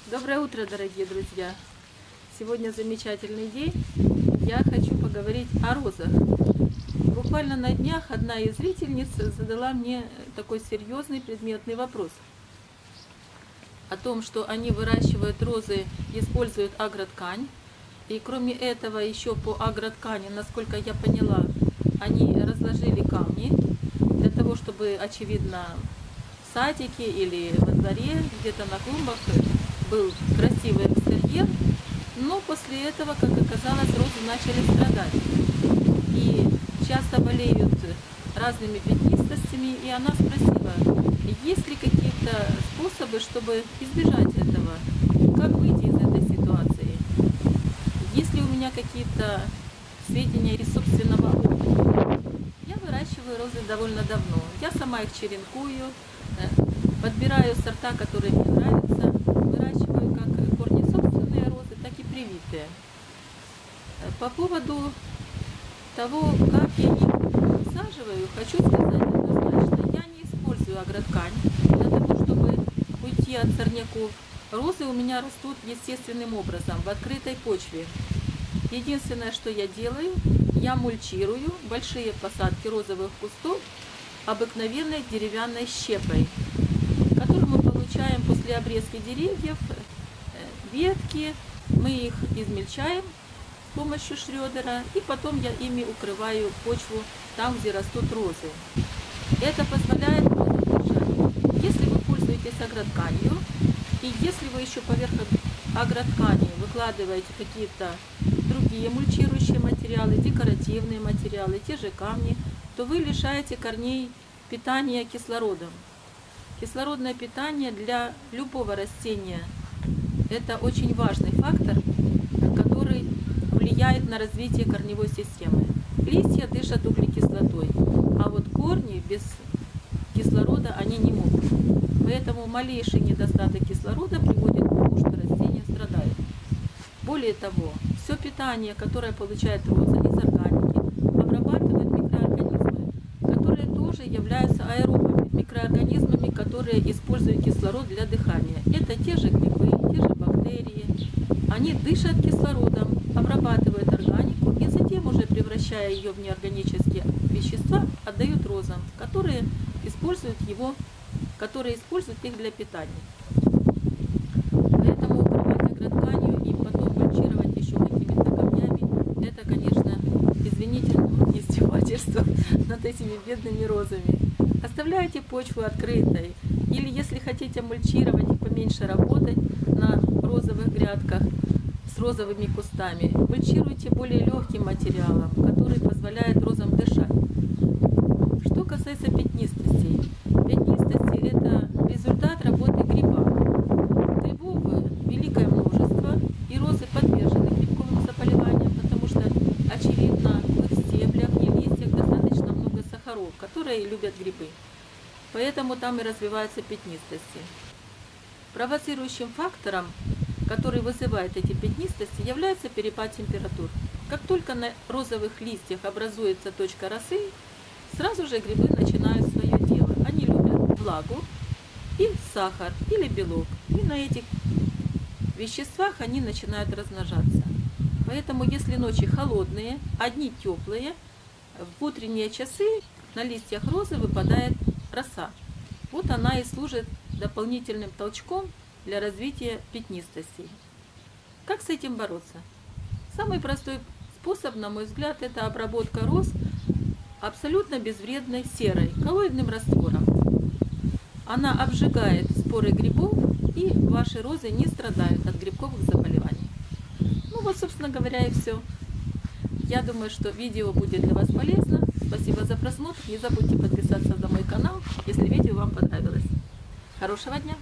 Доброе утро, дорогие друзья! Сегодня замечательный день. Я хочу поговорить о розах. Буквально на днях одна из зрительниц задала мне такой серьезный предметный вопрос. О том, что они выращивают розы, используют агроткань. И кроме этого, еще по агроткани, насколько я поняла, они разложили камни для того, чтобы, очевидно, в садике или во дворе, где-то на клумбах был красивый экстерьер, но после этого, как оказалось, розы начали страдать. И часто болеют разными пятнистостями, и она спросила, есть ли какие-то способы, чтобы избежать этого, как выйти из этой ситуации. Есть ли у меня какие-то сведения из собственного опыта? Я выращиваю розы довольно давно. Я сама их черенкую, подбираю сорта, которые мне нравятся, выращиваю как корни собственные розы, так и привитые. По поводу того, как я их высаживаю, хочу сказать однозначно, я не использую агроткань для того, чтобы уйти от сорняков. Розы у меня растут естественным образом, в открытой почве. Единственное, что я делаю, я мульчирую большие посадки розовых кустов обыкновенной деревянной щепой, которую мы получаем после обрезки деревьев, ветки, мы их измельчаем с помощью шредера, и потом я ими укрываю почву там, где растут розы. Это позволяет розам дышать. Если вы пользуетесь агротканью, и если вы еще поверх агроткани выкладываете какие-то другие мульчирующие материалы, декоративные материалы, те же камни, то вы лишаете корней питания кислородом. Кислородное питание для любого растения – это очень важный фактор, который влияет на развитие корневой системы. Листья дышат углекислотой, а вот корни без кислорода они не могут. Поэтому малейший недостаток кислорода приводит к тому, что растения страдают. Более того, все питание, которое получает роза из органики, обрабатывают микроорганизмы, которые тоже являются аэробами, микроорганизмами, которые используют кислород для дыхания. Это те же грибы, те же бактерии. Они дышат кислородом, обрабатывают органику и затем, уже превращая ее в неорганические вещества, отдают розам, которые используют их для питания. Поэтому укрывать агротканью и потом мульчировать еще какими-то камнями, это, конечно, извините, издевательство над этими бедными розами. Оставляйте почву открытой, или если хотите мульчировать и поменьше работать на розовых грядках с розовыми кустами, мульчируйте более легким материалом, который позволяет розам дышать. Что касается пятнистостей. Пятнистости – это результат работы гриба. Грибов великое множество, и розы подвержены грибковым заболеваниям, потому что, очевидно, в их стеблях и листьях достаточно много сахаров, которые любят грибы. Поэтому там и развиваются пятнистости. Провоцирующим фактором, который вызывает эти пятнистости, является перепад температур. Как только на розовых листьях образуется точка росы, сразу же грибы начинают свое дело. Они любят влагу и сахар или белок. И на этих веществах они начинают размножаться. Поэтому, если ночи холодные, а дни теплые, в утренние часы на листьях розы выпадает роса. Вот она и служит дополнительным толчком для развития пятнистостей. Как с этим бороться? Самый простой способ, на мой взгляд, это обработка роз абсолютно безвредной серой, коллоидным раствором. Она обжигает споры грибов, и ваши розы не страдают от грибковых заболеваний. Ну вот, собственно говоря, и все. Я думаю, что видео будет для вас полезно. Спасибо за просмотр. Не забудьте подписаться на мой канал, если видео вам понравилось. Хорошего дня!